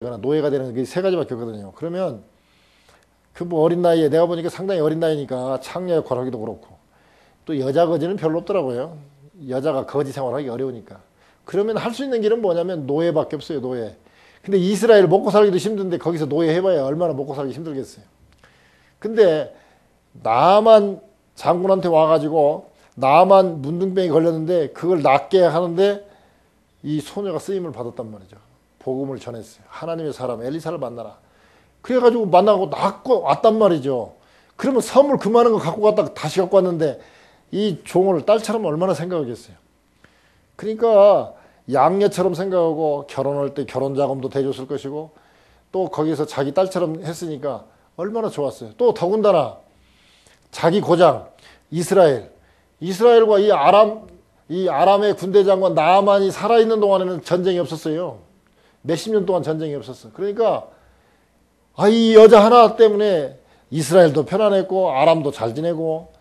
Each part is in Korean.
노예가 되는 게 세 가지밖에 없거든요. 그러면 그 뭐 어린 나이에 내가 보니까 상당히 어린 나이니까 창녀 역할 하기도 그렇고 또 여자 거지는 별로 없더라고요. 여자가 거지 생활하기 어려우니까. 그러면 할 수 있는 길은 뭐냐면 노예밖에 없어요. 노예. 근데 이스라엘 먹고 살기도 힘든데 거기서 노예 해봐야 얼마나 먹고 살기 힘들겠어요. 근데 나만 장군한테 와가지고 나만 문둥병이 걸렸는데 그걸 낫게 하는데 이 소녀가 쓰임을 받았단 말이죠. 복음을 전했어요. 하나님의 사람 엘리사를 만나라. 그래가지고 만나고 낫고 왔단 말이죠. 그러면 선물 그 많은 거 갖고 갔다가 다시 갖고 왔는데 이 종을 딸처럼 얼마나 생각하겠어요. 그러니까 양녀처럼 생각하고 결혼할 때 결혼 자금도 대줬을 것이고 또 거기서 자기 딸처럼 했으니까 얼마나 좋았어요. 또 더군다나 자기 고장 이스라엘과 이 아람의 군대 장관 나아만이 살아있는 동안에는 전쟁이 없었어요. 몇십 년 동안 전쟁이 없었어. 그러니까 이 여자 하나 때문에 이스라엘도 편안했고 아람도 잘 지내고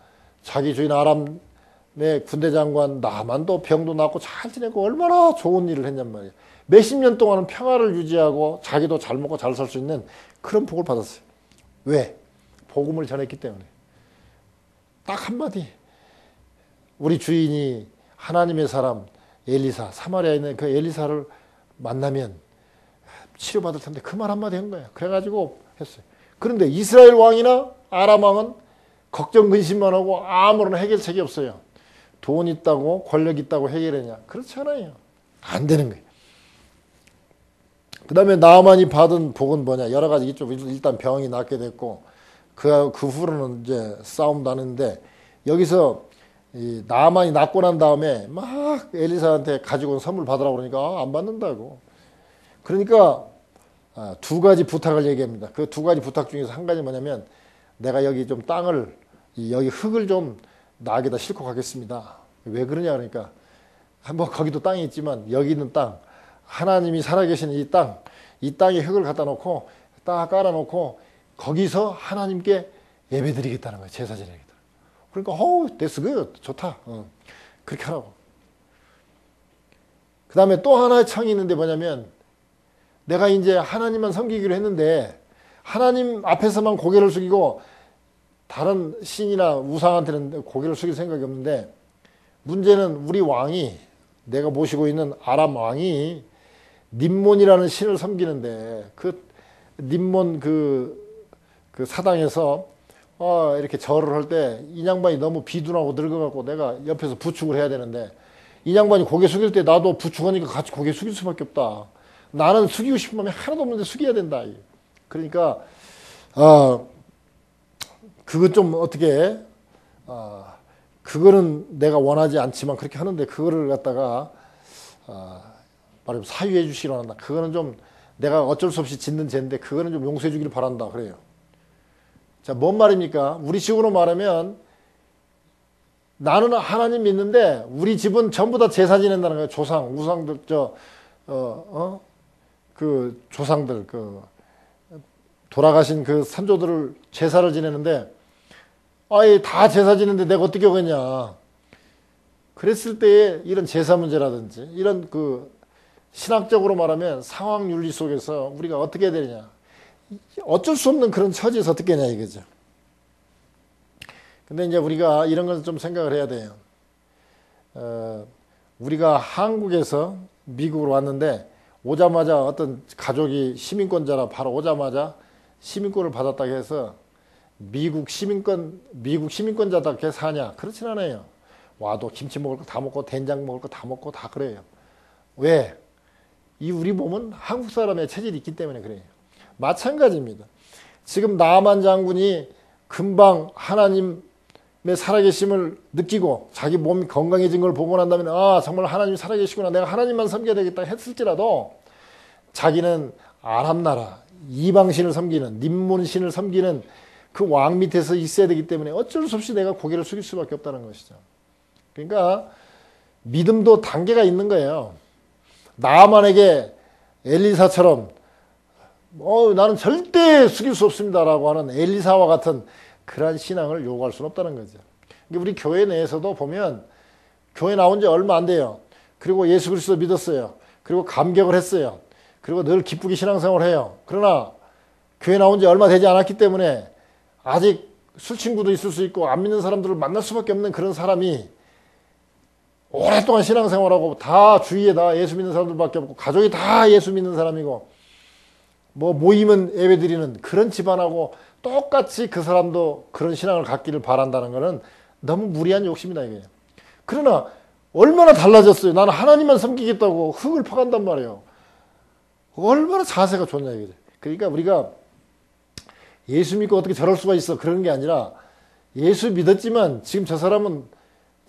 자기 주인 아람의 군대 장관 나만도 병도 낫고 잘 지내고 얼마나 좋은 일을 했냔 말이에요. 몇십 년 동안은 평화를 유지하고 자기도 잘 먹고 잘 살 수 있는 그런 복을 받았어요. 왜? 복음을 전했기 때문에. 딱 한마디. 우리 주인이 하나님의 사람 엘리사, 사마리아에 있는 그 엘리사를 만나면 치료받을 텐데 그 말 한마디 한 거예요. 그래가지고 했어요. 그런데 이스라엘 왕이나 아람 왕은 걱정 근심만 하고 아무런 해결책이 없어요. 돈 있다고 권력 있다고 해결하냐? 그렇지 않아요. 안 되는 거예요. 그 다음에 나아만이 받은 복은 뭐냐? 여러 가지 있죠. 일단 병이 낫게 됐고 그 후로는 이제 싸움도 하는데 여기서 이 나아만이 낫고 난 다음에 막 엘리사한테 가지고 온 선물 받으라고 그러니까 안 받는다고. 그러니까 두 가지 부탁을 얘기합니다. 그 두 가지 부탁 중에서 한 가지 뭐냐면 내가 여기 좀 땅을 여기 흙을 좀 나에게다 싣고 가겠습니다. 왜 그러냐 그러니까 한번 거기도 땅이 있지만 여기 있는 땅 하나님이 살아계신 이 땅에 흙을 갖다 놓고 딱 깔아놓고 거기서 하나님께 예배드리겠다는 거예요. 제사 지내겠다. 그러니까 that's good. 좋다. 그렇게 하라고. 그 다음에 또 하나의 청이 있는데 뭐냐면 내가 이제 하나님만 섬기기로 했는데 하나님 앞에서만 고개를 숙이고 다른 신이나 우상한테는 고개를 숙일 생각이 없는데 문제는 우리 왕이 내가 모시고 있는 아람 왕이 님몬이라는 신을 섬기는데 그 님몬 그 사당에서 이렇게 절을 할 때 이 양반이 너무 비둔하고 늙어갖고 내가 옆에서 부축을 해야 되는데 이 양반이 고개 숙일 때 나도 부축하니까 같이 고개 숙일 수밖에 없다. 나는 숙이고 싶은 마음이 하나도 없는데 숙여야 된다. 그러니까 그거 좀 어떻게 그거는 내가 원하지 않지만 그렇게 하는데 그거를 갖다가 말하면 사유해 주시기로 한다. 그거는 좀 내가 어쩔 수 없이 짓는 죄인데 그거는 좀 용서해 주기를 바란다. 그래요. 자, 뭔 말입니까? 우리 식으로 말하면 나는 하나님 믿는데 우리 집은 전부 다 제사 지낸다는 거예요. 우상들 그 조상들 돌아가신 그 선조들을 제사를 지내는데 다 제사 지내는데 내가 어떻게 하겠냐. 그랬을 때에 이런 제사 문제라든지 이런 그 신학적으로 말하면 상황 윤리 속에서 우리가 어떻게 해야 되느냐. 어쩔 수 없는 그런 처지에서 어떻게 하냐 이거죠. 근데 이제 우리가 이런 걸 좀 생각을 해야 돼요. 우리가 한국에서 미국으로 왔는데 오자마자 어떤 가족이 시민권자라 바로 오자마자 시민권을 받았다고 해서 미국 시민권자다 이렇게 사냐? 그렇진 않아요. 와도 김치 먹을 거 다 먹고 된장 먹을 거 다 먹고 다 그래요. 왜? 우리 몸은 한국 사람의 체질이 있기 때문에 그래요. 마찬가지입니다. 지금 나아만 장군이 금방 하나님의 살아계심을 느끼고 자기 몸이 건강해진 걸 보고 난 다음에 정말 하나님이 살아계시구나. 내가 하나님만 섬겨야 되겠다 했을지라도 자기는 아람 나라 이방신을 섬기는 님몬신을 섬기는 그 왕 밑에서 있어야 되기 때문에 어쩔 수 없이 내가 고개를 숙일 수밖에 없다는 것이죠. 그러니까 믿음도 단계가 있는 거예요. 나아만에게 엘리사처럼 나는 절대 숙일 수 없습니다라고 하는 엘리사와 같은 그러한 신앙을 요구할 수는 없다는 거죠. 우리 교회 내에서도 보면 교회 나온 지 얼마 안 돼요. 그리고 예수 그리스도 믿었어요. 그리고 감격을 했어요. 그리고 늘 기쁘게 신앙생활을 해요. 그러나 교회 나온 지 얼마 되지 않았기 때문에 아직 술 친구도 있을 수 있고 안 믿는 사람들을 만날 수밖에 없는 그런 사람이 오랫동안 신앙생활하고 다 주위에 다 예수 믿는 사람들밖에 없고 가족이 다 예수 믿는 사람이고 뭐 모이면 예배드리는 그런 집안하고 똑같이 그 사람도 그런 신앙을 갖기를 바란다는 것은 너무 무리한 욕심이다 이게. 그러나 얼마나 달라졌어요. 나는 하나님만 섬기겠다고 흙을 퍼간단 말이에요. 얼마나 자세가 좋냐 이거죠. 그러니까 우리가 예수 믿고 어떻게 저럴 수가 있어 그런 게 아니라 예수 믿었지만 지금 저 사람은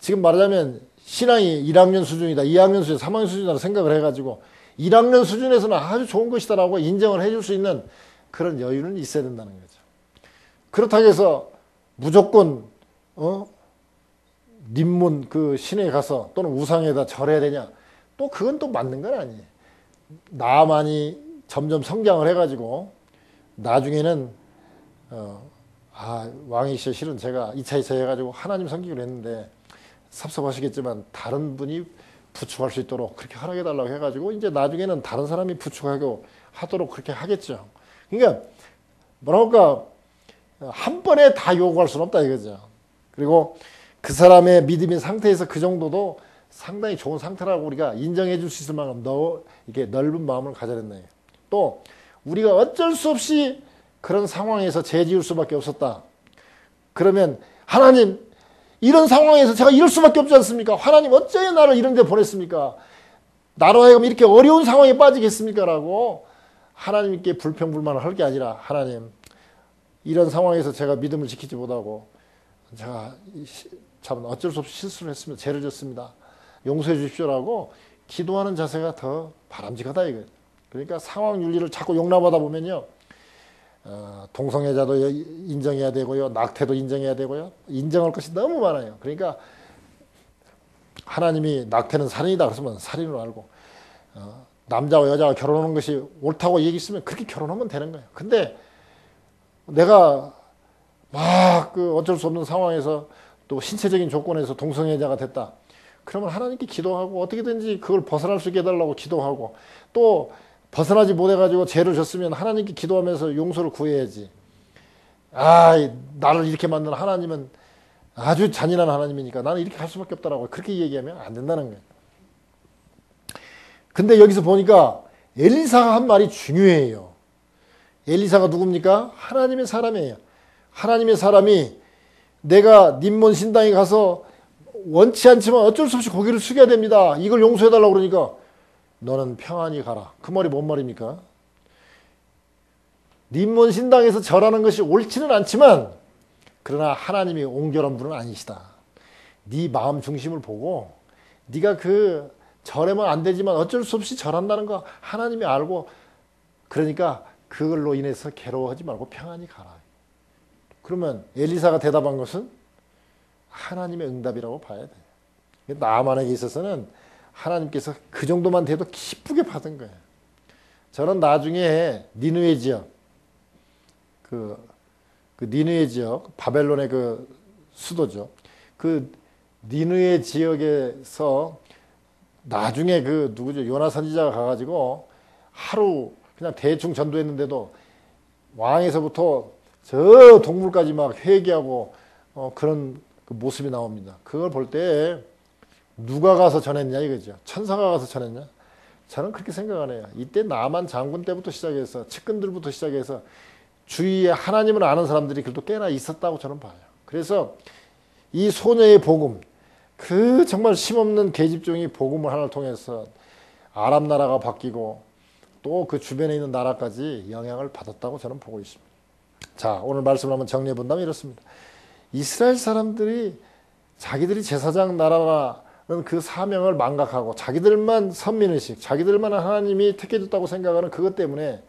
지금 말하자면 신앙이 1학년 수준이다, 2학년 수준, 3학년 수준이다 생각을 해가지고 1학년 수준에서는 아주 좋은 것이다라고 인정을 해줄 수 있는 그런 여유는 있어야 된다는 거죠. 그렇다고 해서 무조건 님문 그 신에 가서 또는 우상에다 절해야 되냐? 또 그건 또 맞는 건 아니에요. 나만이 점점 성장을 해가지고 나중에는 왕이 씨 실은 제가 2차 해가지고 하나님 섬기기로 했는데 섭섭하시겠지만 다른 분이 부축할 수 있도록 그렇게 허락해달라고 해가지고 이제 나중에는 다른 사람이 부축하고 하도록 그렇게 하겠죠. 그러니까 뭐랄까 한 번에 다 요구할 수는 없다 이거죠. 그리고 그 사람의 믿음의 상태에서 그 정도도 상당히 좋은 상태라고 우리가 인정해 줄 수 있을 만큼 이게 넓은 마음을 가져야 된다. 또 우리가 어쩔 수 없이 그런 상황에서 죄 지을 수밖에 없었다. 그러면 하나님 이런 상황에서 제가 이럴 수밖에 없지 않습니까? 하나님 어쩌여 나를 이런 데 보냈습니까? 나로 하여금 이렇게 어려운 상황에 빠지겠습니까? 라고 하나님께 불평불만을 할 게 아니라 하나님 이런 상황에서 제가 믿음을 지키지 못하고 제가 참 어쩔 수 없이 실수를 했습니다. 죄를 졌습니다. 용서해 주십시오라고 기도하는 자세가 더 바람직하다 이거예요. 그러니까 상황 윤리를 자꾸 용납하다 보면요. 동성애자도 인정해야 되고요. 낙태도 인정해야 되고요. 인정할 것이 너무 많아요. 그러니까 하나님이 낙태는 살인이다 그러면 살인으로 알고 남자와 여자가 결혼하는 것이 옳다고 얘기했으면 그렇게 결혼하면 되는 거예요. 근데 내가 막 그 어쩔 수 없는 상황에서 또 신체적인 조건에서 동성애자가 됐다. 그러면 하나님께 기도하고 어떻게든지 그걸 벗어날 수 있게 해달라고 기도하고 또 벗어나지 못해가지고 죄를 졌으면 하나님께 기도하면서 용서를 구해야지. 나를 이렇게 만든 하나님은 아주 잔인한 하나님이니까 나는 이렇게 할 수밖에 없다라고 그렇게 얘기하면 안 된다는 거예요. 근데 여기서 보니까 엘리사가 한 말이 중요해요. 엘리사가 누굽니까? 하나님의 사람이에요. 하나님의 사람이 내가 님몬 신당에 가서 원치 않지만 어쩔 수 없이 고개를 숙여야 됩니다. 이걸 용서해달라고 그러니까 너는 평안히 가라. 그 말이 뭔 말입니까? 님몬 신당에서 절하는 것이 옳지는 않지만 그러나 하나님이 옹졸한 분은 아니시다. 네 마음 중심을 보고 네가 그 절하면 안 되지만 어쩔 수 없이 절한다는 거 하나님이 알고 그러니까 그걸로 인해서 괴로워하지 말고 평안히 가라. 그러면 엘리사가 대답한 것은 하나님의 응답이라고 봐야 돼요. 나만에게 있어서는 하나님께서 그 정도만 돼도 기쁘게 받은 거예요. 저는 나중에 니느웨 지역, 그 니느웨 지역, 바벨론의 그 수도죠. 그 니느웨 지역에서 나중에 그 누구죠? 요나 선지자가 가가지고 하루 그냥 대충 전도했는데도 왕에서부터 저 동물까지 막 회개하고 그런 그 모습이 나옵니다. 그걸 볼 때 누가 가서 전했냐 이거죠. 천사가 가서 전했냐? 저는 그렇게 생각 안 해요. 이때 나만 장군 때부터 시작해서 측근들부터 시작해서 주위에 하나님을 아는 사람들이 그래도 꽤나 있었다고 저는 봐요. 그래서 이 소녀의 복음, 그 정말 힘없는 계집종이 복음을 하나를 통해서 아람 나라가 바뀌고 또 그 주변에 있는 나라까지 영향을 받았다고 저는 보고 있습니다. 자, 오늘 말씀을 한번 정리해 본다면 이렇습니다. 이스라엘 사람들이 자기들이 제사장 나라라는 그 사명을 망각하고 자기들만 선민의식, 자기들만 하나님이 택해줬다고 생각하는 그것 때문에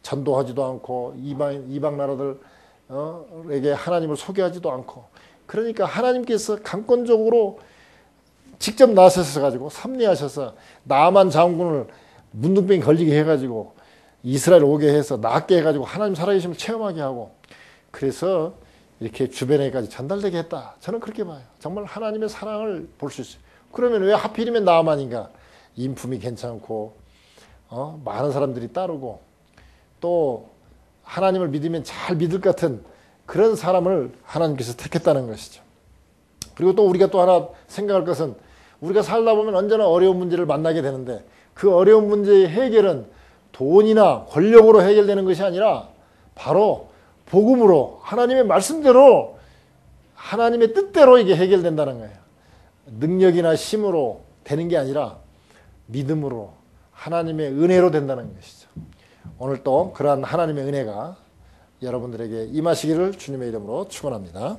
전도하지도 않고 이방 나라들에게 하나님을 소개하지도 않고 그러니까 하나님께서 강권적으로 직접 나서셔가지고 섭리하셔서 나만 장군을 문둥병이 걸리게 해가지고 이스라엘 오게 해서 낫게 해가지고 하나님 살아계심을 체험하게 하고 그래서 이렇게 주변에까지 전달되게 했다. 저는 그렇게 봐요. 정말 하나님의 사랑을 볼 수 있어요. 그러면 왜 하필이면 나만인가? 인품이 괜찮고 많은 사람들이 따르고 또 하나님을 믿으면 잘 믿을 것 같은 그런 사람을 하나님께서 택했다는 것이죠. 그리고 또 우리가 또 하나 생각할 것은 우리가 살다 보면 언제나 어려운 문제를 만나게 되는데 그 어려운 문제의 해결은 돈이나 권력으로 해결되는 것이 아니라 바로 복음으로 하나님의 말씀대로 하나님의 뜻대로 이게 해결된다는 거예요. 능력이나 힘으로 되는 게 아니라 믿음으로 하나님의 은혜로 된다는 것이죠. 오늘 또 그러한 하나님의 은혜가 여러분들에게 임하시기를 주님의 이름으로 축원합니다.